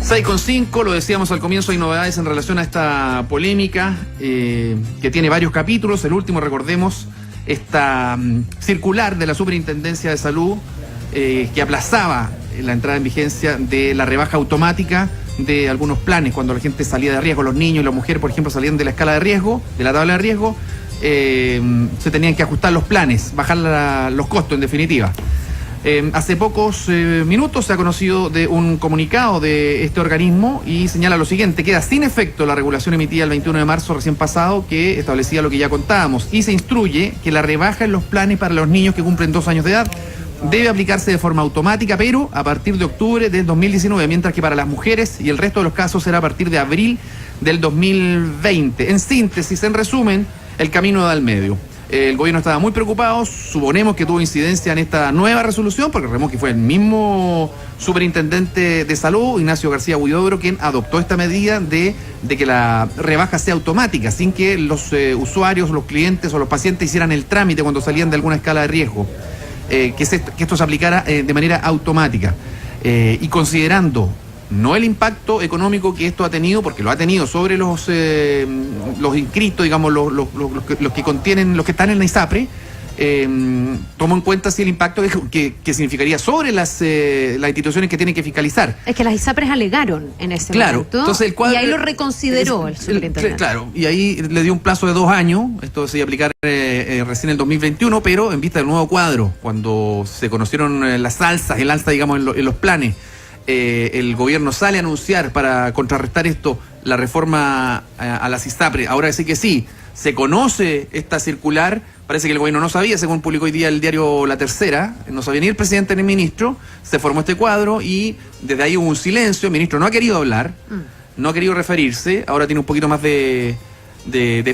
6:05, lo decíamos al comienzo, hay novedades en relación a esta polémica que tiene varios capítulos. El último, recordemos, esta circular de la Superintendencia de Salud que aplazaba la entrada en vigencia de la rebaja automática de algunos planes cuando la gente salía de riesgo, los niños y las mujeres, por ejemplo, salían de la escala de riesgo, de la tabla de riesgo, se tenían que ajustar los planes, bajar los costos en definitiva. Hace pocos minutos se ha conocido de un comunicado de este organismo y señala lo siguiente: queda sin efecto la regulación emitida el 21 de marzo recién pasado que establecía lo que ya contábamos, y se instruye que la rebaja en los planes para los niños que cumplen 2 años de edad debe aplicarse de forma automática, pero a partir de octubre del 2019, mientras que para las mujeres y el resto de los casos será a partir de abril del 2020. En síntesis, en resumen, el camino da al medio. El gobierno estaba muy preocupado, suponemos que tuvo incidencia en esta nueva resolución, porque recordemos que fue el mismo superintendente de salud, Ignacio García Huidobro, quien adoptó esta medida de que la rebaja sea automática, sin que los usuarios, los clientes o los pacientes hicieran el trámite cuando salían de alguna escala de riesgo, que esto se aplicara de manera automática. Y considerando no el impacto económico que esto ha tenido, porque lo ha tenido sobre los inscritos, digamos, los que contienen, los que están en la ISAPRE, tomo en cuenta sí el impacto que significaría sobre las instituciones que tienen que fiscalizar. Es que las ISAPRES alegaron en ese momento, entonces el cuadro, y ahí lo reconsideró el superintendente. Claro, y ahí le dio un plazo de 2 años, esto se iba a aplicar recién en el 2021, pero en vista del nuevo cuadro, cuando se conocieron las alzas, el alza, digamos, en los planes, el gobierno sale a anunciar para contrarrestar esto la reforma a las ISAPRE. Ahora sí que sí, se conoce esta circular, parece que el gobierno no sabía, según publicó hoy día el diario La Tercera, no sabía ni el presidente ni el ministro, se formó este cuadro y desde ahí hubo un silencio, el ministro no ha querido hablar, no ha querido referirse, ahora tiene un poquito más de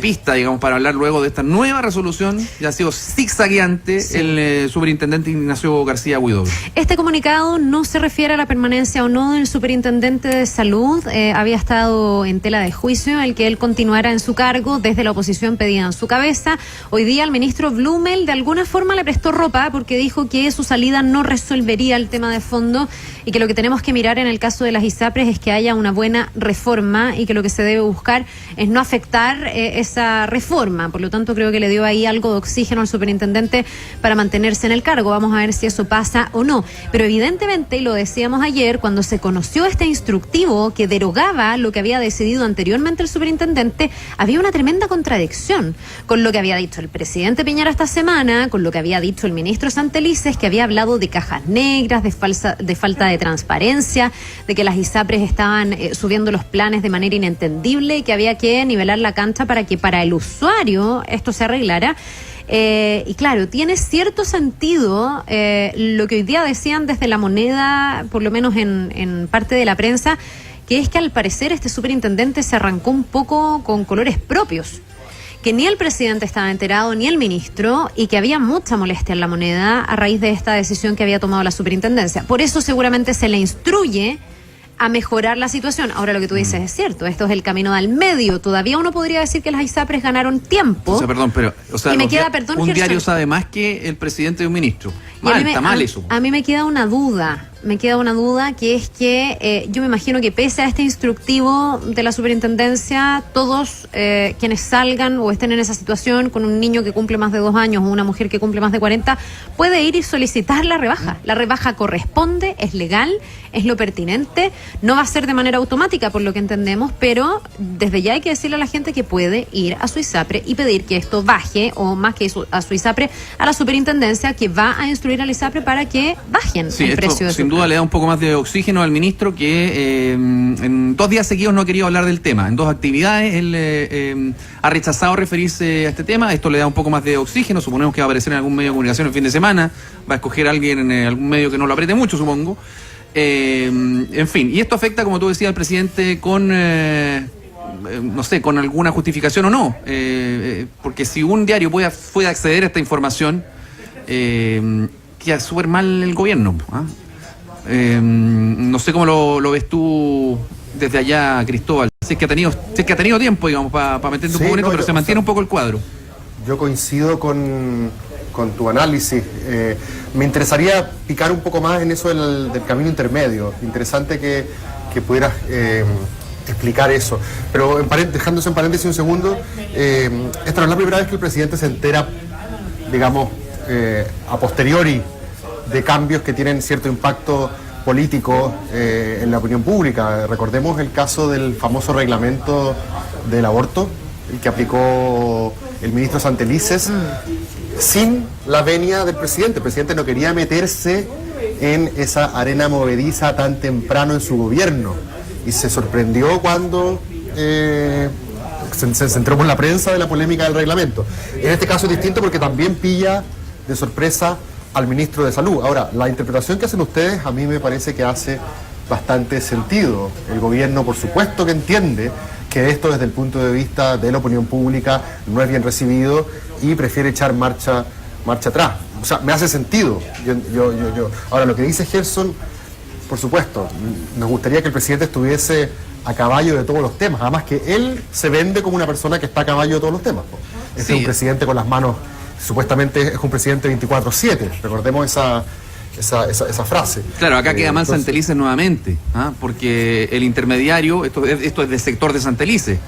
pista, digamos, para hablar luego de esta nueva resolución. Ya ha sido zigzagueante, sí, el superintendente Ignacio García Huidobro. Este comunicado no se refiere a la permanencia o no del superintendente de salud. Había estado en tela de juicio el que él continuara en su cargo. Desde la oposición pedían su cabeza. Hoy día el ministro Blumel de alguna forma le prestó ropa porque dijo que su salida no resolvería el tema de fondo y que lo que tenemos que mirar en el caso de las ISAPRES es que haya una buena reforma y que lo que se debe buscar es no afectar esa reforma. Por lo tanto, creo que le dio ahí algo de oxígeno al superintendente para mantenerse en el cargo. Vamos a ver si eso pasa o no. Pero evidentemente, y lo decíamos ayer, cuando se conoció este instructivo que derogaba lo que había decidido anteriormente el superintendente, había una tremenda contradicción con lo que había dicho el presidente Piñera esta semana, con lo que había dicho el ministro Santelices, que había hablado de cajas negras, de falta de transparencia, de que las ISAPRES estaban subiendo los planes de manera inentendible y que había que nivelar la cancha para que para el usuario esto se arreglara. Y claro, tiene cierto sentido lo que hoy día decían desde La Moneda, por lo menos en parte de la prensa, que es que al parecer este superintendente se arrancó un poco con colores propios, que ni el presidente estaba enterado ni el ministro, y que había mucha molestia en La Moneda a raíz de esta decisión que había tomado la superintendencia. Por eso seguramente se le instruye a mejorar la situación. Ahora lo que tú dices es cierto, esto es el camino al medio. Todavía uno podría decir que las ISAPRES ganaron tiempo. O sea, perdón, pero y me queda, un diario sabe más que el presidente de un ministro. Está mal eso. A mí me queda una duda. Que es que yo me imagino que pese a este instructivo de la superintendencia, todos quienes salgan o estén en esa situación con un niño que cumple más de 2 años o una mujer que cumple más de 40, puede ir y solicitar la rebaja. La rebaja corresponde, es legal, es lo pertinente, no va a ser de manera automática por lo que entendemos, pero desde ya hay que decirle a la gente que puede ir a su ISAPRE y pedir que esto baje, o más que a su ISAPRE, a la superintendencia, que va a instruir al ISAPRE para que bajen el precio de su duda le da un poco más de oxígeno al ministro, que en 2 días seguidos no ha querido hablar del tema. En 2 actividades él ha rechazado referirse a este tema. Esto le da un poco más de oxígeno. Suponemos que va a aparecer en algún medio de comunicación el fin de semana. Va a escoger a alguien en algún medio que no lo apriete mucho, supongo. En fin, y esto afecta, como tú decías, al presidente con no sé, con alguna justificación o no. Porque si un diario puede acceder a esta información, queda súper mal el gobierno, ¿ah? No sé cómo lo ves tú desde allá, Cristóbal. Si es que ha tenido tiempo, digamos, para meterte un poco en esto, pero se mantiene un poco el cuadro. Yo coincido con tu análisis. Me interesaría picar un poco más en eso del camino intermedio. Interesante que pudieras explicar eso. Pero dejándose en paréntesis un segundo, esta no es la primera vez que el presidente se entera, digamos, a posteriori de cambios que tienen cierto impacto político en la opinión pública. Recordemos el caso del famoso reglamento del aborto, el que aplicó el ministro Santelices, sin la venia del presidente. El presidente no quería meterse en esa arena movediza tan temprano en su gobierno y se sorprendió cuando se enteró por la prensa de la polémica del reglamento. En este caso es distinto porque también pilla de sorpresa al ministro de Salud. Ahora, la interpretación que hacen ustedes a mí me parece que hace bastante sentido. El gobierno, por supuesto, que entiende que esto desde el punto de vista de la opinión pública no es bien recibido y prefiere echar marcha atrás. O sea, me hace sentido. Ahora, lo que dice Gerson, por supuesto, nos gustaría que el presidente estuviese a caballo de todos los temas. Además que él se vende como una persona que está a caballo de todos los temas. Este es un presidente con las manos, supuestamente es un presidente 24/7. Recordemos esa frase. Claro, acá queda mal Santelices nuevamente, porque el intermediario, esto es del sector de Santelices,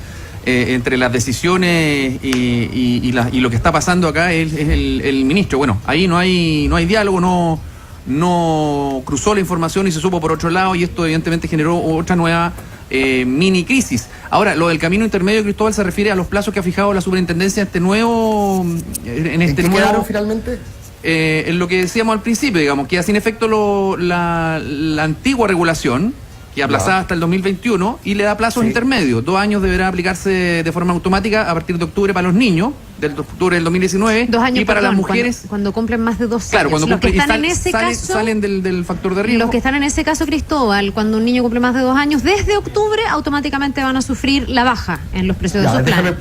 entre las decisiones y lo que está pasando acá es el ministro. Bueno, ahí no hay diálogo, no cruzó la información y se supo por otro lado, y esto evidentemente generó otra nueva mini crisis. Ahora, lo del camino intermedio, Cristóbal, se refiere a los plazos que ha fijado la superintendencia en ¿En qué quedaron finalmente? En lo que decíamos al principio, digamos, queda sin efecto la antigua regulación, que aplazada hasta el 2021, y le da plazos intermedios. 2 años deberá aplicarse de forma automática a partir de octubre para los niños, del octubre del 2019, 2 años, y para las mujeres... Cuando cumplen más de 2 años. Claro, cuando los que cumplen, están en ese caso, salen del factor de riesgo. Los que están en ese caso, Cristóbal, cuando un niño cumple más de 2 años, desde octubre automáticamente van a sufrir la baja en los precios de sus planes.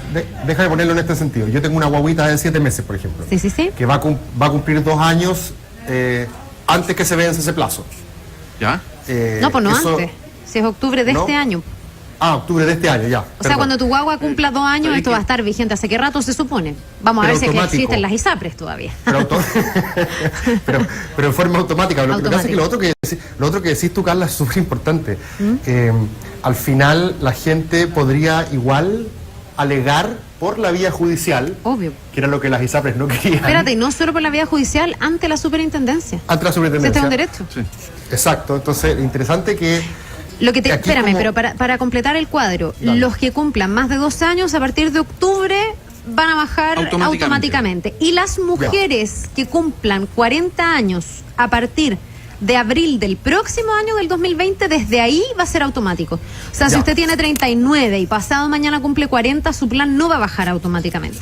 Déjame ponerlo en este sentido. Yo tengo una guaguita de 7 meses, por ejemplo, sí. que va a cumplir 2 años antes que se vence ese plazo. ¿Ya? No, pues no antes. Si es octubre de este año. Octubre de este año, ya. O sea, cuando tu guagua cumpla 2 años, esto va a estar vigente. ¿Hace qué rato se supone? Vamos a ver si es que existen las ISAPRES todavía. Pero en forma automática. Lo que pasa es que lo otro que decís tú, Carla, es súper importante. Al final, la gente podría igual alegar por la vía judicial. Obvio. Que era lo que las ISAPRES no querían. Espérate, y no solo por la vía judicial, ante la superintendencia. Ante la superintendencia. Este es un derecho. Sí. Exacto. Entonces, interesante que... Espérame, pero para completar el cuadro, dale. Los que cumplan más de 2 años, a partir de octubre van a bajar automáticamente. Y las mujeres que cumplan 40 años a partir de abril del próximo año, del 2020, desde ahí va a ser automático. O sea, si usted tiene 39 y pasado mañana cumple 40, su plan no va a bajar automáticamente.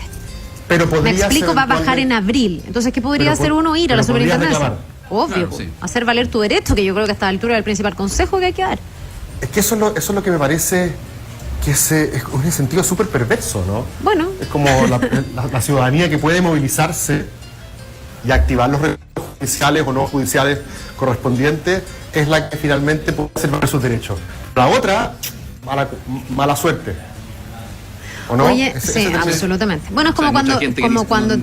Pero podría... Me explico, va a bajar en abril. Entonces, ¿qué podría hacer uno? Ir a la superintendencia. Obvio, claro, hacer valer tu derecho, que yo creo que a esta altura es el principal consejo que hay que dar. Es que eso es lo que me parece que es un sentido súper perverso, ¿no? Bueno. Es como la ciudadanía que puede movilizarse y activar los recursos judiciales o no judiciales correspondientes, es la que finalmente puede hacer valer sus derechos. La otra, mala suerte. ¿O no? Oye, sí, absolutamente. Bueno, es como cuando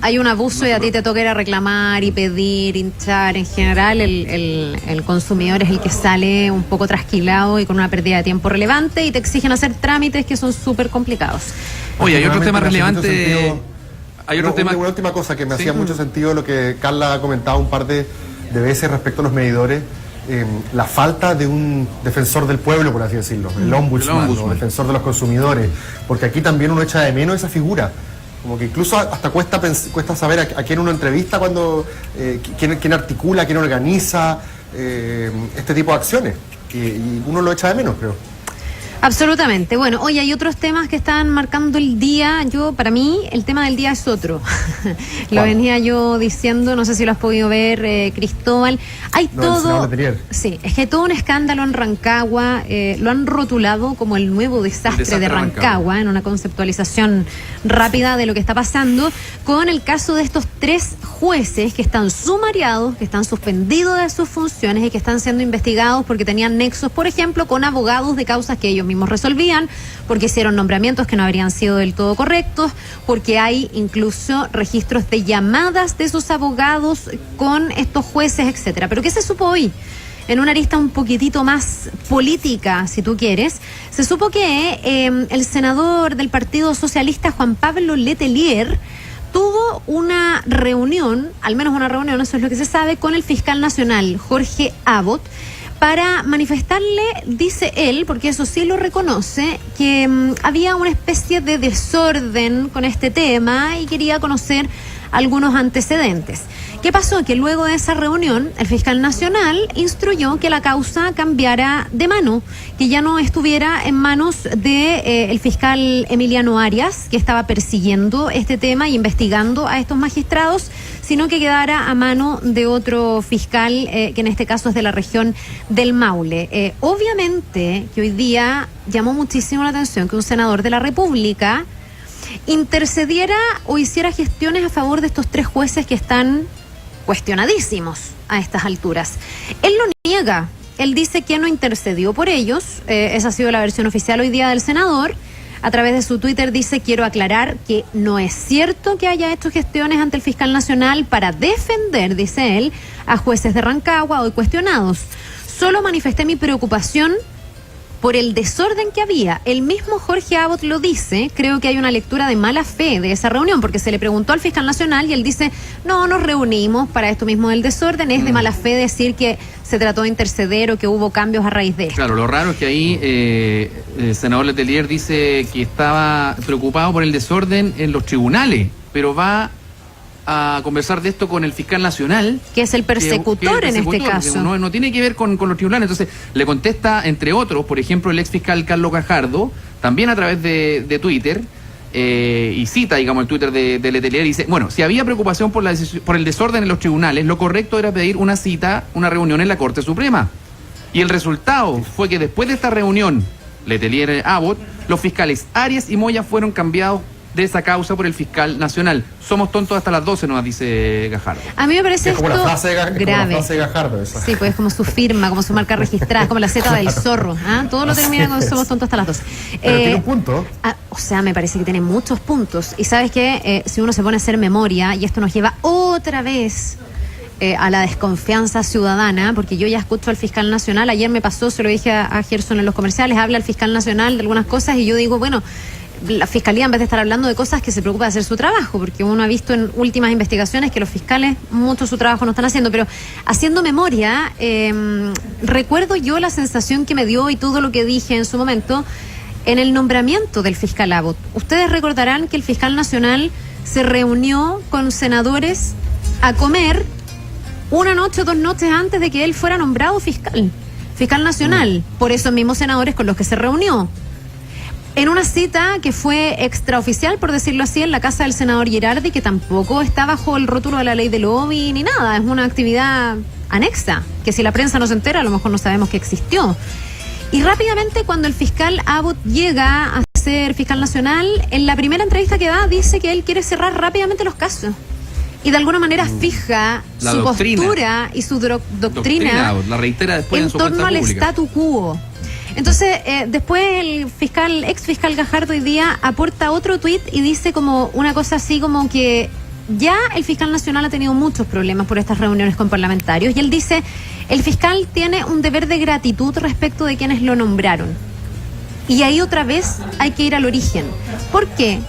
hay un abuso y a ti te toca ir a reclamar y pedir, hinchar. En general, el consumidor es el que sale un poco trasquilado y con una pérdida de tiempo relevante, y te exigen hacer trámites que son súper complicados. Oye, hay otro tema relevante. Una última cosa que me hacía mucho sentido, lo que Carla ha comentado un par de veces respecto a los medidores. La falta de un defensor del pueblo, por así decirlo, el ombudsman, o defensor de los consumidores, porque aquí también uno echa de menos esa figura. Como que incluso hasta cuesta saber a quién uno entrevista, cuando quién articula, quién organiza este tipo de acciones. Y uno lo echa de menos, creo. Absolutamente. Bueno, hoy hay otros temas que están marcando el día. Para mí, el tema del día es otro. Lo venía yo diciendo, no sé si lo has podido ver, Cristóbal. Hay todo... Sí, es que hay todo un escándalo en Rancagua. Lo han rotulado como el nuevo desastre de Rancagua, en una conceptualización rápida de lo que está pasando, con el caso de estos 3 jueces que están sumariados, que están suspendidos de sus funciones y que están siendo investigados porque tenían nexos, por ejemplo, con abogados de causas que ellos mismos resolvían, porque hicieron nombramientos que no habrían sido del todo correctos, porque hay incluso registros de llamadas de esos abogados con estos jueces, etcétera. Pero ¿qué se supo hoy? en una arista un poquitito más política, si tú quieres, se supo que el senador del Partido Socialista, Juan Pablo Letelier, tuvo una reunión, al menos una reunión, eso es lo que se sabe, con el fiscal nacional, Jorge Abbott, para manifestarle, dice él, porque eso sí lo reconoce, que había una especie de desorden con este tema y quería conocer algunos antecedentes. ¿Qué pasó? Que luego de esa reunión, el fiscal nacional instruyó que la causa cambiara de mano, que ya no estuviera en manos de el fiscal Emiliano Arias, que estaba persiguiendo este tema y investigando a estos magistrados, sino que quedara a mano de otro fiscal, que en este caso es de la región del Maule. Obviamente que hoy día llamó muchísimo la atención que un senador de la República intercediera o hiciera gestiones a favor de estos 3 jueces que están cuestionadísimos a estas alturas. Él lo niega, él dice que no intercedió por ellos, esa ha sido la versión oficial hoy día del senador. A través de su Twitter dice: quiero aclarar que no es cierto que haya hecho gestiones ante el fiscal nacional para defender, dice él, a jueces de Rancagua hoy cuestionados. Solo manifesté mi preocupación por el desorden que había. El mismo Jorge Abbott lo dice. Creo que hay una lectura de mala fe de esa reunión, porque se le preguntó al fiscal nacional y él dice: no, nos reunimos para esto mismo del desorden. Es de mala fe decir que se trató de interceder o que hubo cambios a raíz de esto. Claro, lo raro es que ahí el senador Letelier dice que estaba preocupado por el desorden en los tribunales, pero va a conversar de esto con el fiscal nacional, que es el persecutor, en este caso. No tiene que ver con los tribunales. Entonces le contesta, entre otros, por ejemplo, el ex fiscal Carlos Gajardo, también a través de Twitter, y cita, digamos, el Twitter de Letelier, y dice: bueno, si había preocupación por el desorden en los tribunales, lo correcto era pedir una cita, una reunión en la Corte Suprema. Y el resultado fue que después de esta reunión, Letelier-Abbott, los fiscales Arias y Moya fueron cambiados de esa causa por el fiscal nacional. Somos tontos hasta las 12, nos dice Gajardo. A mí me parece es como esto la frase de grave. Como la frase de Gajardo, esa. Sí, pues como su firma, como su marca registrada, como la Z del zorro. ¿Ah? Todo lo termina con somos tontos hasta las 12. Pero tiene un punto. O sea, me parece que tiene muchos puntos. Y sabes que si uno se pone a hacer memoria, y esto nos lleva otra vez a la desconfianza ciudadana, porque yo ya escucho al fiscal nacional, ayer me pasó, se lo dije a Gerson en los comerciales, habla el fiscal nacional de algunas cosas y yo digo, bueno, la fiscalía, en vez de estar hablando de cosas, que se preocupa de hacer su trabajo, porque uno ha visto en últimas investigaciones que los fiscales mucho su trabajo no están haciendo. Pero haciendo memoria, recuerdo yo la sensación que me dio y todo lo que dije en su momento en el nombramiento del fiscal Abbott. Ustedes recordarán que el fiscal nacional se reunió con senadores a comer una noche o 2 noches antes de que él fuera nombrado fiscal nacional, por esos mismos senadores con los que se reunió. En una cita que fue extraoficial, por decirlo así, en la casa del senador Girardi, que tampoco está bajo el rótulo de la ley de lobby ni nada, es una actividad anexa, que si la prensa no se entera, a lo mejor no sabemos que existió. Y rápidamente, cuando el fiscal Abbott llega a ser fiscal nacional, en la primera entrevista que da, dice que él quiere cerrar rápidamente los casos. Y de alguna manera fija la su doctrina. Postura y su doctrina la reitera después en su torno al pública. statu quo. Entonces, después el ex fiscal Gajardo hoy día aporta otro tuit y dice como una cosa así como que ya el fiscal nacional ha tenido muchos problemas por estas reuniones con parlamentarios, y él dice: el fiscal tiene un deber de gratitud respecto de quienes lo nombraron. Y ahí otra vez hay que ir al origen. ¿Por qué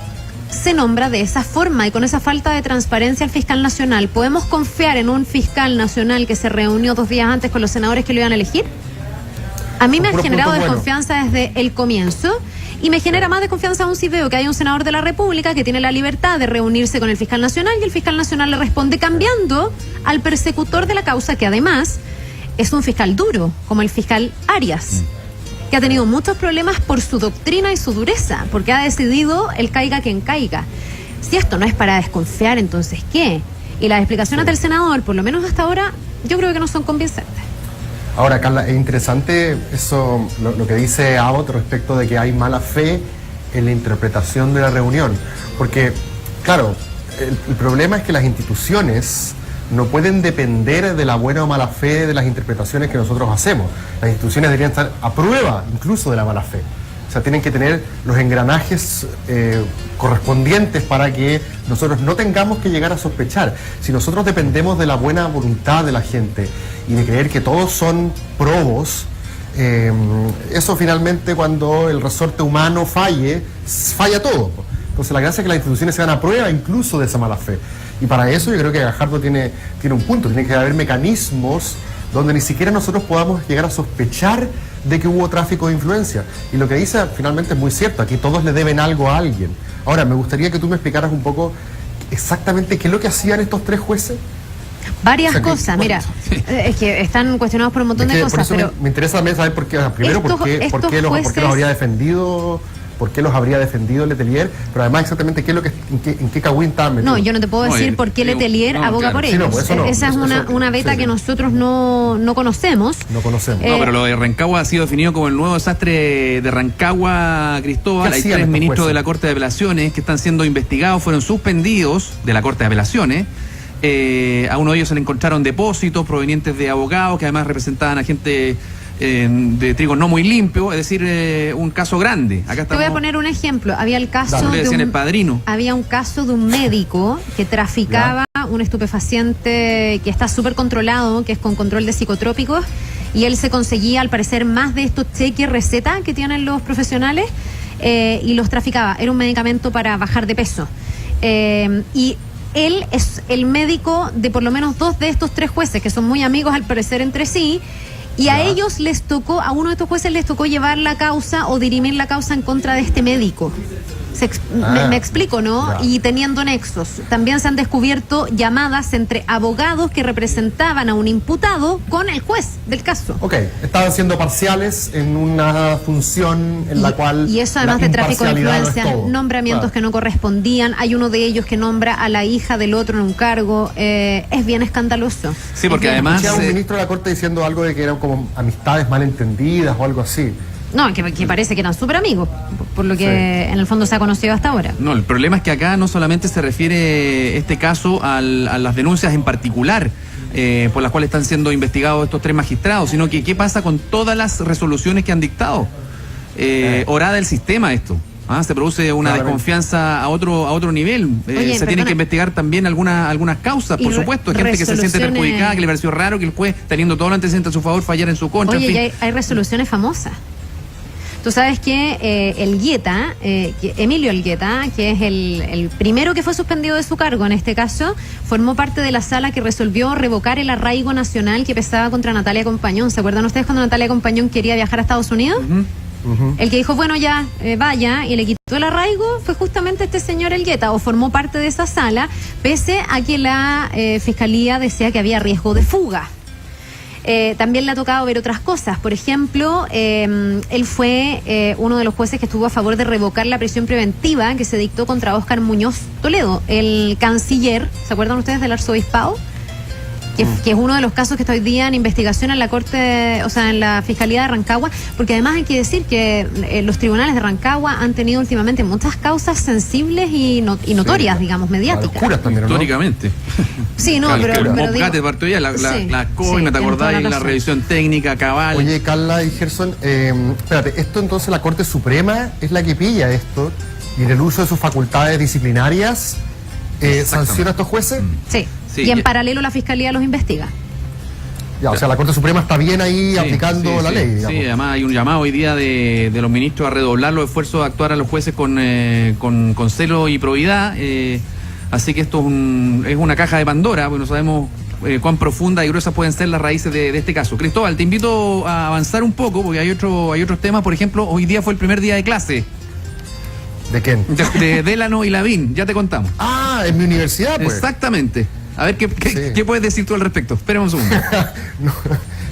se nombra de esa forma y con esa falta de transparencia al fiscal nacional? ¿Podemos confiar en un fiscal nacional que se reunió 2 días antes con los senadores que lo iban a elegir? A mí me ha generado desconfianza desde el comienzo, y me genera más desconfianza aún si veo que hay un senador de la República que tiene la libertad de reunirse con el fiscal nacional y el fiscal nacional le responde cambiando al persecutor de la causa, que además es un fiscal duro, como el fiscal Arias, que ha tenido muchos problemas por su doctrina y su dureza, porque ha decidido el caiga quien caiga. Si esto no es para desconfiar, entonces ¿qué? Y las explicaciones del senador, por lo menos hasta ahora, yo creo que no son convincentes. Ahora, Carla, es interesante eso, lo que dice Abbott respecto de que hay mala fe en la interpretación de la reunión. Porque, claro, el problema es que las instituciones no pueden depender de la buena o mala fe de las interpretaciones que nosotros hacemos. Las instituciones deberían estar a prueba incluso de la mala fe. O sea, tienen que tener los engranajes correspondientes para que nosotros no tengamos que llegar a sospechar. Si nosotros dependemos de la buena voluntad de la gente y de creer que todos son probos, eso finalmente cuando el resorte humano falla todo. Entonces la gracia es que las instituciones se dan a prueba incluso de esa mala fe. Y para eso yo creo que Gajardo tiene un punto, tiene que haber mecanismos donde ni siquiera nosotros podamos llegar a sospechar de que hubo tráfico de influencia. Y lo que dice finalmente es muy cierto, aquí todos le deben algo a alguien. Ahora, me gustaría que tú me explicaras un poco exactamente qué es lo que hacían estos 3 jueces. Varias cosas, mira, es que están cuestionados por un montón de cosas, por eso pero me interesa también saber por qué, primero por qué los habría defendido, por qué los habría defendido Letelier, pero además exactamente en qué cagüín estaban metidos. No, yo no te puedo decir por qué Letelier aboga por ellos. Sí, esa es una beta que nosotros no conocemos. No conocemos. No, pero lo de Rancagua ha sido definido como el nuevo desastre de Rancagua, Cristóbal. Hay 3 ministros de la Corte de Apelaciones que están siendo investigados, fueron suspendidos de la Corte de Apelaciones. A uno de ellos se le encontraron depósitos provenientes de abogados que además representaban a gente de trigo no muy limpio, es decir, un caso grande. Acá te voy a poner un ejemplo. Había el caso había un caso de un médico que traficaba un estupefaciente que está súper controlado, que es con control de psicotrópicos, y él se conseguía al parecer más de estos cheques receta que tienen los profesionales y los traficaba. Era un medicamento para bajar de peso. Y él es el médico de por lo menos 2 de estos 3 jueces, que son muy amigos al parecer entre sí, y a ellos a uno de estos jueces les tocó llevar la causa o dirimir la causa en contra de este médico. Me explico, ¿no? Y teniendo nexos. También se han descubierto llamadas entre abogados que representaban a un imputado con el juez del caso. Ok, estaban siendo parciales en una función en la cual... Y eso además de tráfico de influencia, nombramientos que no correspondían. Hay uno de ellos que nombra a la hija del otro en un cargo. Es bien escandaloso. Sí, porque además... un ministro de la Corte diciendo algo de que eran como amistades malentendidas o algo así. No, que parece que eran súper amigos, por lo que en el fondo se ha conocido hasta ahora. No, el problema es que acá no solamente se refiere este caso a las denuncias en particular por las cuales están siendo investigados estos 3 magistrados, sino que qué pasa con todas las resoluciones que han dictado. Orada el sistema esto. Se produce una desconfianza a otro nivel. Se tienen que investigar también algunas causas, por supuesto. Gente que se siente perjudicada, que le pareció raro que el juez, teniendo todo el antecedente a su favor, fallara en su contra. Oye, en fin. Hay resoluciones famosas. Tú sabes que Elgueta, Emilio Elgueta, que es el primero que fue suspendido de su cargo en este caso, formó parte de la sala que resolvió revocar el arraigo nacional que pesaba contra Natalia Compañón. ¿Se acuerdan ustedes cuando Natalia Compañón quería viajar a Estados Unidos? El que dijo, bueno, ya, vaya, y le quitó el arraigo fue justamente este señor Elgueta, o formó parte de esa sala, pese a que la Fiscalía decía que había riesgo de fuga. También le ha tocado ver otras cosas. Por ejemplo, él fue uno de los jueces que estuvo a favor de revocar la prisión preventiva que se dictó contra Óscar Muñoz Toledo, el canciller. ¿Se acuerdan ustedes del arzobispado? Que es uno de los casos que está hoy día en investigación en la Corte, o sea, en la Fiscalía de Rancagua, porque además hay que decir que los tribunales de Rancagua han tenido últimamente muchas causas sensibles y notorias, digamos, mediáticas. También, ¿no? Históricamente. Sí, no, pero digo, la coima, ¿te acordás? La revisión técnica, cabal. Oye, Carla y Gerson, espérate, esto entonces la Corte Suprema es la que pilla esto y en el uso de sus facultades disciplinarias sanciona a estos jueces. Sí. Y en paralelo la Fiscalía los investiga. O sea, la Corte Suprema está bien ahí aplicando la ley, digamos. Sí, además hay un llamado hoy día de los ministros a redoblar los esfuerzos de actuar a los jueces con celo y probidad. Así que esto es una caja de Pandora, porque no sabemos cuán profunda y gruesas pueden ser las raíces de este caso. Cristóbal, te invito a avanzar un poco, porque hay otros temas. Por ejemplo, hoy día fue el primer día de clase. ¿De quién? De Delano y Lavín, ya te contamos. En mi universidad, pues. Exactamente. A ver, ¿qué puedes decir tú al respecto? Espera un segundo.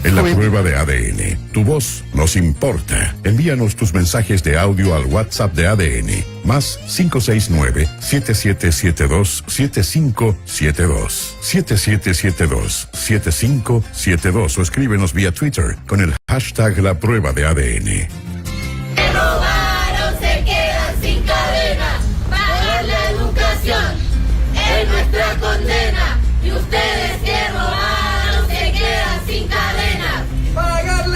En la prueba de ADN, tu voz nos importa. Envíanos tus mensajes de audio al WhatsApp de ADN, más 569-7772-7572. 7772-7572. O escríbenos vía Twitter con el hashtag La Prueba de ADN. Nuestra condena, y ustedes que robaron se quedan sin cadenas.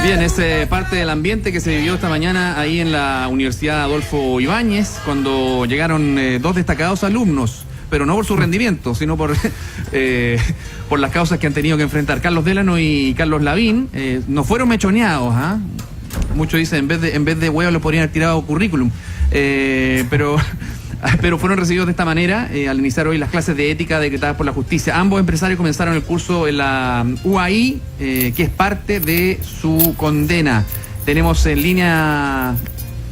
Bien, es parte del ambiente que se vivió esta mañana ahí en la Universidad Adolfo Ibáñez, cuando llegaron 2 destacados alumnos pero no por su rendimiento, sino por las causas que han tenido que enfrentar. Carlos Delano y Carlos Lavín no fueron mechoneados, ¿ah? Muchos dicen, en vez de huevos los podrían haber tirado currículum, pero fueron recibidos de esta manera al iniciar hoy las clases de ética decretadas por la justicia. Ambos empresarios comenzaron el curso en la UAI, que es parte de su condena. Tenemos en línea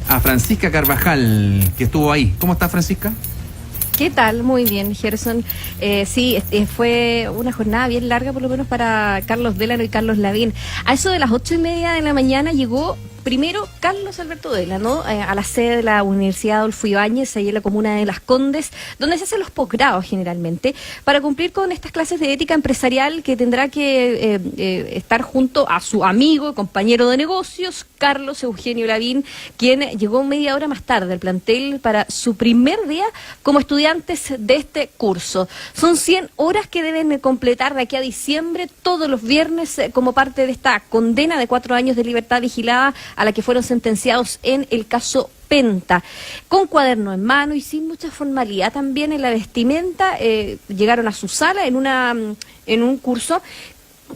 a Francisca Carvajal, que estuvo ahí. ¿Cómo está, Francisca? ¿Qué tal? Muy bien, Gerson. Sí, fue una jornada bien larga, por lo menos para Carlos Delano y Carlos Lavín. A eso de las 8:30 de la mañana llegó primero Carlos Alberto Delano a la sede de la Universidad Adolfo Ibáñez, ahí en la comuna de Las Condes, donde se hacen los posgrados generalmente, para cumplir con estas clases de ética empresarial que tendrá que estar junto a su amigo y compañero de negocios, Carlos Eugenio Lavín, quien llegó media hora más tarde al plantel para su primer día como estudiantes de este curso. Son 100 horas que deben completar de aquí a diciembre, todos los viernes, como parte de esta condena de 4 años de libertad vigilada a la que fueron sentenciados en el caso Penta, con cuaderno en mano y sin mucha formalidad también en la vestimenta. Llegaron a su sala en un curso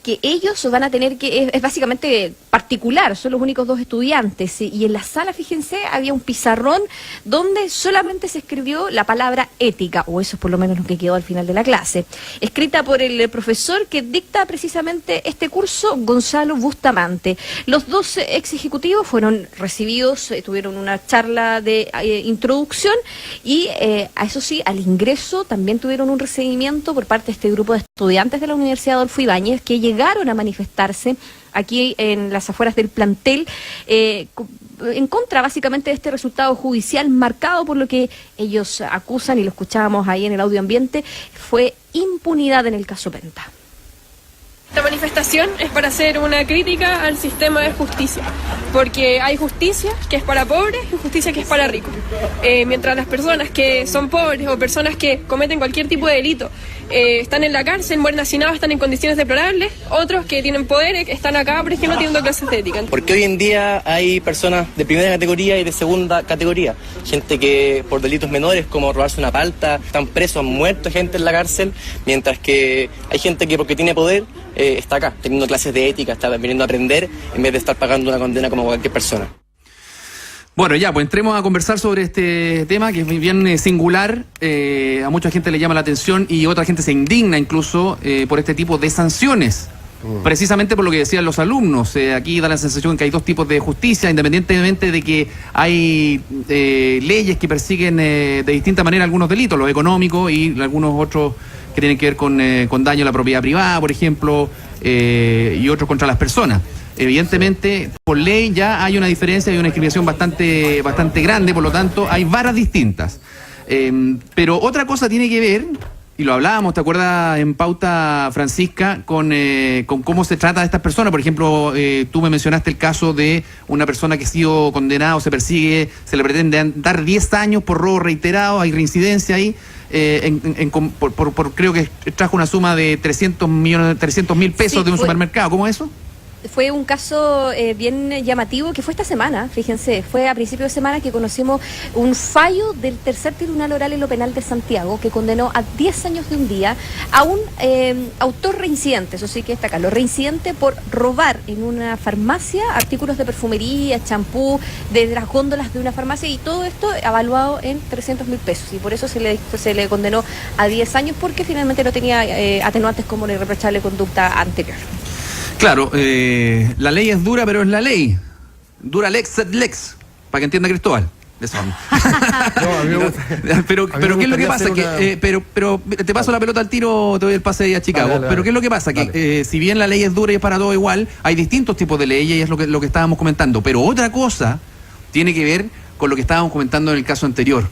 que ellos van a tener que, es básicamente particular, son los únicos 2 estudiantes, y en la sala, fíjense, había un pizarrón donde solamente se escribió la palabra ética, o eso es por lo menos lo que quedó al final de la clase, escrita por el profesor que dicta precisamente este curso, Gonzalo Bustamante. Los 2 ex ejecutivos fueron recibidos, tuvieron una charla de introducción y a eso sí, al ingreso también tuvieron un recibimiento por parte de este grupo de estudiantes de la Universidad Adolfo Ibáñez que llegaron a manifestarse aquí en las afueras del plantel en contra básicamente de este resultado judicial marcado por lo que ellos acusan, y lo escuchábamos ahí en el audio ambiente, fue impunidad en el caso Penta. Esta manifestación es para hacer una crítica al sistema de justicia, porque hay justicia que es para pobres y justicia que es para ricos. Mientras las personas que son pobres o personas que cometen cualquier tipo de delito están en la cárcel, mueren hacinados, están en condiciones deplorables, otros que tienen poder están acá, pero es que no tienen clases de ética. Porque hoy en día hay personas de primera categoría y de segunda categoría, gente que por delitos menores como robarse una palta, están presos, han muerto gente en la cárcel, mientras que hay gente que porque tiene poder está acá, teniendo clases de ética, está viniendo a aprender en vez de estar pagando una condena como cualquier persona. Bueno, ya, pues entremos a conversar sobre este tema que es bien singular, a mucha gente le llama la atención y otra gente se indigna incluso por este tipo de sanciones, precisamente por lo que decían los alumnos. Aquí da la sensación que hay 2 tipos de justicia, independientemente de que hay leyes que persiguen de distinta manera algunos delitos, los económicos y algunos otros que tienen que ver con daño a la propiedad privada, por ejemplo, y otros contra las personas. Evidentemente, por ley ya hay una diferencia, hay una discriminación bastante grande, por lo tanto, hay varas distintas. Pero otra cosa tiene que ver, y lo hablábamos, ¿te acuerdas en pauta, Francisca, con cómo se trata de estas personas? Por ejemplo, tú me mencionaste el caso de una persona que ha sido condenada o se persigue, se le pretende dar 10 años por robo reiterado, hay reincidencia ahí, creo que trajo una suma de 300.000 pesos de un supermercado. ¿Cómo es eso? Fue un caso bien llamativo que fue esta semana, fíjense, fue a principios de semana que conocimos un fallo del tercer tribunal oral en lo penal de Santiago que condenó a 10 años de un día a un autor reincidente, eso sí que destacarlo, reincidente por robar en una farmacia artículos de perfumería, champú, de las góndolas de una farmacia, y todo esto evaluado en 300.000 pesos, y por eso se le condenó a 10 años porque finalmente no tenía atenuantes como la irreprochable conducta anterior. Claro, la ley es dura, pero es la ley. Dura lex sed lex, para que entienda Cristóbal. Eso. Pero ¿qué es lo que pasa? Pero te paso la pelota al tiro, te doy el pase ahí a Chicago. Dale. Pero ¿qué es lo que pasa? Que si bien la ley es dura y es para todo igual, hay distintos tipos de leyes y es lo que estábamos comentando. Pero otra cosa tiene que ver con lo que estábamos comentando en el caso anterior.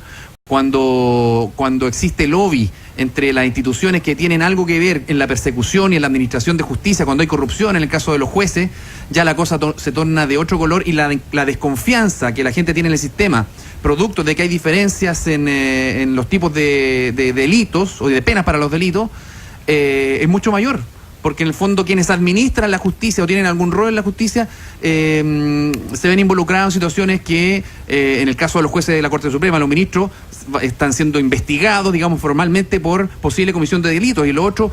Cuando existe lobby entre las instituciones que tienen algo que ver en la persecución y en la administración de justicia, cuando hay corrupción, en el caso de los jueces, ya la cosa se torna de otro color, y la desconfianza que la gente tiene en el sistema, producto de que hay diferencias en los tipos de delitos o de penas para los delitos, es mucho mayor. porque en el fondo quienes administran la justicia o tienen algún rol en la justicia se ven involucrados en situaciones que, en el caso de los jueces de la Corte Suprema, los ministros están siendo investigados, digamos, formalmente por posible comisión de delitos. Y lo otro,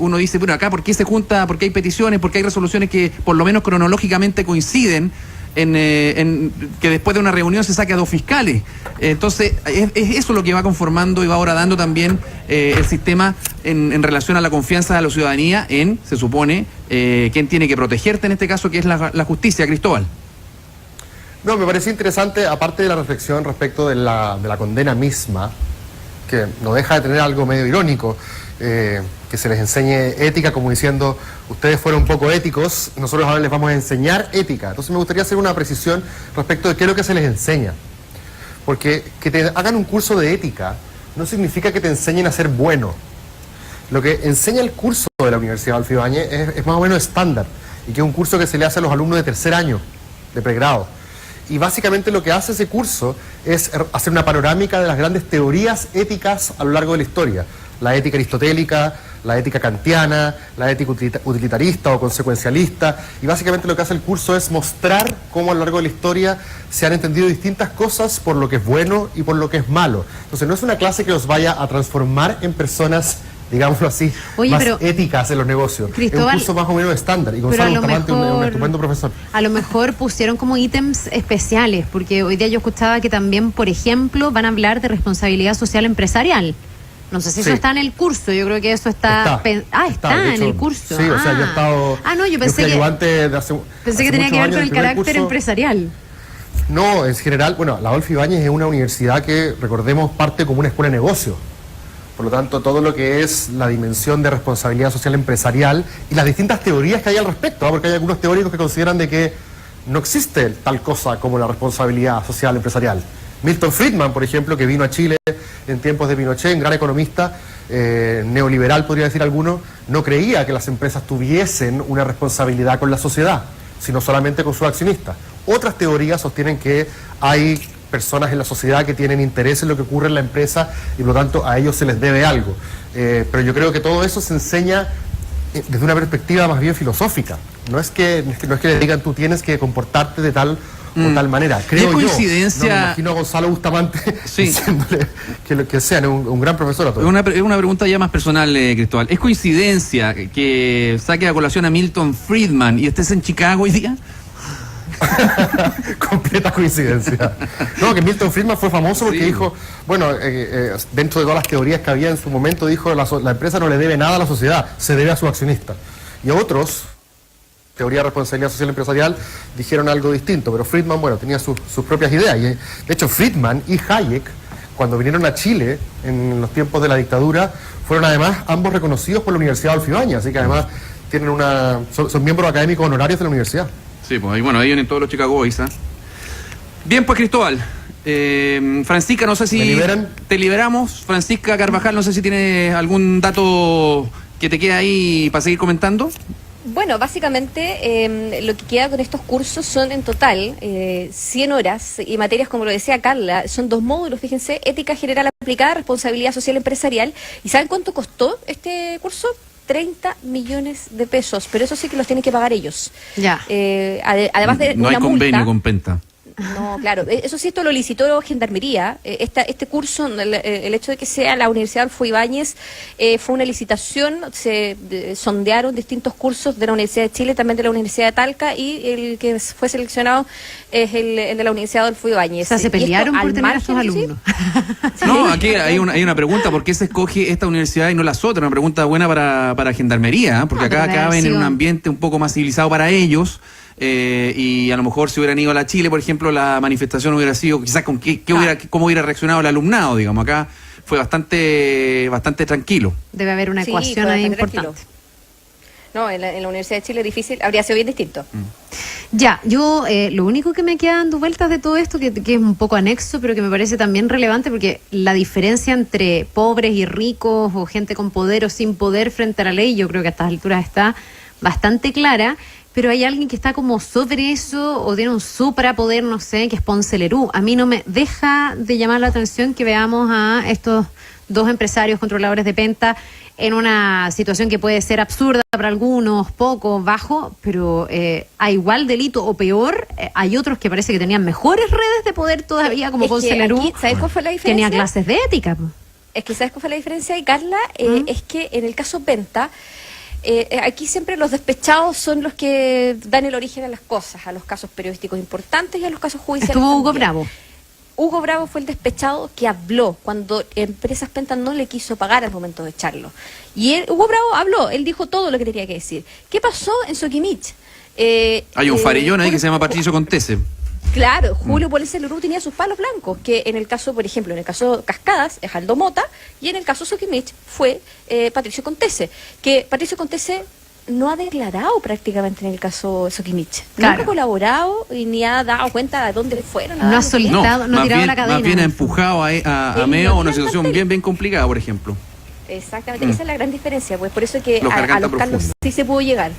uno dice, bueno, acá, ¿por qué se junta? ¿Por qué hay peticiones? ¿Por qué hay resoluciones que por lo menos cronológicamente coinciden en que después de una reunión se saque a 2 fiscales? Entonces, es eso lo que va conformando y va ahora dando también el sistema en relación a la confianza de la ciudadanía en, se supone, quién tiene que protegerte en este caso, que es la justicia, Cristóbal. No, me parece interesante, aparte de la reflexión respecto de la condena misma, que no deja de tener algo medio irónico, que se les enseñe ética como diciendo, ustedes fueron poco éticos, nosotros ahora les vamos a enseñar ética. Entonces me gustaría hacer una precisión respecto de qué es lo que se les enseña. Porque que te hagan un curso de ética no significa que te enseñen a ser bueno. Lo que enseña el curso de la Universidad Adolfo Ibáñez es más o menos estándar, y que es un curso que se le hace a los alumnos de 3er año, de pregrado. Y básicamente lo que hace ese curso es hacer una panorámica de las grandes teorías éticas a lo largo de la historia. La ética aristotélica, la ética kantiana, la ética utilitarista o consecuencialista. Y básicamente lo que hace el curso es mostrar cómo a lo largo de la historia se han entendido distintas cosas por lo que es bueno y por lo que es malo. Entonces no es una clase que los vaya a transformar en personas, digámoslo así, más éticas en los negocios. Cristóbal, es un curso más o menos estándar. Y Gonzalo Bustamante es un estupendo profesor. A lo mejor pusieron como ítems especiales, porque hoy día yo escuchaba que también, por ejemplo, van a hablar de responsabilidad social empresarial. No sé si eso está en el curso, yo creo que eso está de en hecho, el curso. Sí, o sea, yo he estado... yo pensé que tenía que ver con el carácter empresarial. No, en general, bueno, la Adolfo Ibáñez es una universidad que, recordemos, parte como una escuela de negocios. Por lo tanto, todo lo que es la dimensión de responsabilidad social empresarial y las distintas teorías que hay al respecto, porque hay algunos teóricos que consideran de que no existe tal cosa como la responsabilidad social empresarial. Milton Friedman, por ejemplo, que vino a Chile en tiempos de Pinochet, un gran economista, neoliberal podría decir alguno, no creía que las empresas tuviesen una responsabilidad con la sociedad, sino solamente con sus accionistas. Otras teorías sostienen que hay personas en la sociedad que tienen interés en lo que ocurre en la empresa y por lo tanto a ellos se les debe algo. Pero yo creo que todo eso se enseña desde una perspectiva más bien filosófica. No es que le digan tú tienes que comportarte de tal o tal manera. Creo yo. Coincidencia... No me imagino a Gonzalo Bustamante diciéndole que sea un gran profesor a todos. Es una pregunta ya más personal, Cristóbal. ¿Es coincidencia que saque a colación a Milton Friedman y estés en Chicago hoy día? Completa coincidencia. No, que Milton Friedman fue famoso porque dijo, bueno, dentro de todas las teorías que había en su momento, dijo la empresa no le debe nada a la sociedad, se debe a sus accionistas. Y otros, teoría de responsabilidad social empresarial, dijeron algo distinto, pero Friedman, bueno, tenía sus propias ideas. Y, de hecho, Friedman y Hayek, cuando vinieron a Chile en los tiempos de la dictadura, fueron además ambos reconocidos por la Universidad Adolfo Ibáñez, así que además tienen son miembros académicos honorarios de la universidad. Sí, pues ahí, bueno, ahí vienen todos los Chicago Boys, ¿eh? Bien, pues Cristóbal, Francisca, no sé si... ¿Me liberan? Te liberamos. Francisca Carvajal, no sé si tiene algún dato que te queda ahí para seguir comentando. Bueno, básicamente lo que queda con estos cursos son en total 100 horas y materias, como lo decía Carla, son 2 módulos, fíjense, ética general aplicada, responsabilidad social empresarial. ¿Y saben cuánto costó este curso? 30 millones de pesos, pero eso sí que los tienen que pagar ellos. Ya. Además de no una hay convenio multa, con Penta. No, claro. Eso sí, esto lo licitó Gendarmería. Este curso, el hecho de que sea la Universidad Adolfo Ibáñez, fue una licitación, se sondearon distintos cursos de la Universidad de Chile, también de la Universidad de Talca, y el que fue seleccionado es el de la Universidad Adolfo Ibáñez. O sea, se pelearon por tener a sus alumnos. ¿Sí? No, aquí hay una pregunta, ¿por qué se escoge esta universidad y no las otras? Una pregunta buena para Gendarmería, porque acá caben en un ambiente un poco más civilizado para ellos. Y a lo mejor si hubieran ido a la Chile, por ejemplo, la manifestación hubiera sido quizás con cómo hubiera reaccionado el alumnado, digamos. Acá fue bastante tranquilo. Debe haber una ecuación ahí importante. Tranquilo. No, en la Universidad de Chile es difícil, habría sido bien distinto. Ya, yo lo único que me queda dando vueltas de todo esto, que es un poco anexo, pero que me parece también relevante, porque la diferencia entre pobres y ricos, o gente con poder o sin poder frente a la ley, yo creo que a estas alturas está bastante clara. Pero hay alguien que está como sobre eso o tiene un suprapoder, no sé, que es Ponce Lerú. A mí no me deja de llamar la atención que veamos a estos 2 empresarios controladores de Penta en una situación que puede ser absurda para algunos, poco, bajo, pero a igual delito o peor, hay otros que parece que tenían mejores redes de poder todavía, como Ponce Lerú, ¿sabes cuál fue la diferencia? tenía clases de ética. Po. Es que ¿sabes cuál fue la diferencia? Y Carla, es que en el caso Penta, aquí siempre los despechados son los que dan el origen a las cosas, a los casos periodísticos importantes y a los casos judiciales. Estuvo Hugo también. Bravo. Hugo Bravo fue el despechado que habló cuando Empresas Penta no le quiso pagar al momento de echarlo. Y Hugo Bravo habló, él dijo todo lo que tenía que decir. ¿Qué pasó en Soquimich? Hay un farillón ahí que se llama Patricio Contese. Claro, Julio Ponce Lerú tenía sus palos blancos, que en el caso, por ejemplo, en el caso Cascadas es Aldo Mota, y en el caso Soquimich fue Patricio Contese, que Patricio Contese no ha declarado prácticamente en el caso Soquimich. Claro. Nunca ha colaborado y ni ha dado cuenta de dónde fueron. No ha solicitado, no ha más tirado bien, la cadena. más bien ha empujado a Meo a una situación bien complicada, por ejemplo. Exactamente, esa es la gran diferencia, pues por eso que Los a garganta los Carlos profunda. sí se pudo llegar.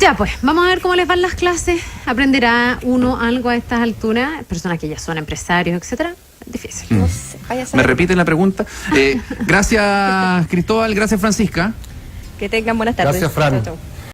Ya pues, vamos a ver cómo les van las clases. ¿Aprenderá uno algo a estas alturas? Personas que ya son empresarios, etcétera. Es difícil. No sé, vaya a ¿Me saber. repiten la pregunta? Gracias, Cristóbal. Gracias, Francisca. Que tengan buenas tardes. Gracias, Fran. Chao, chao.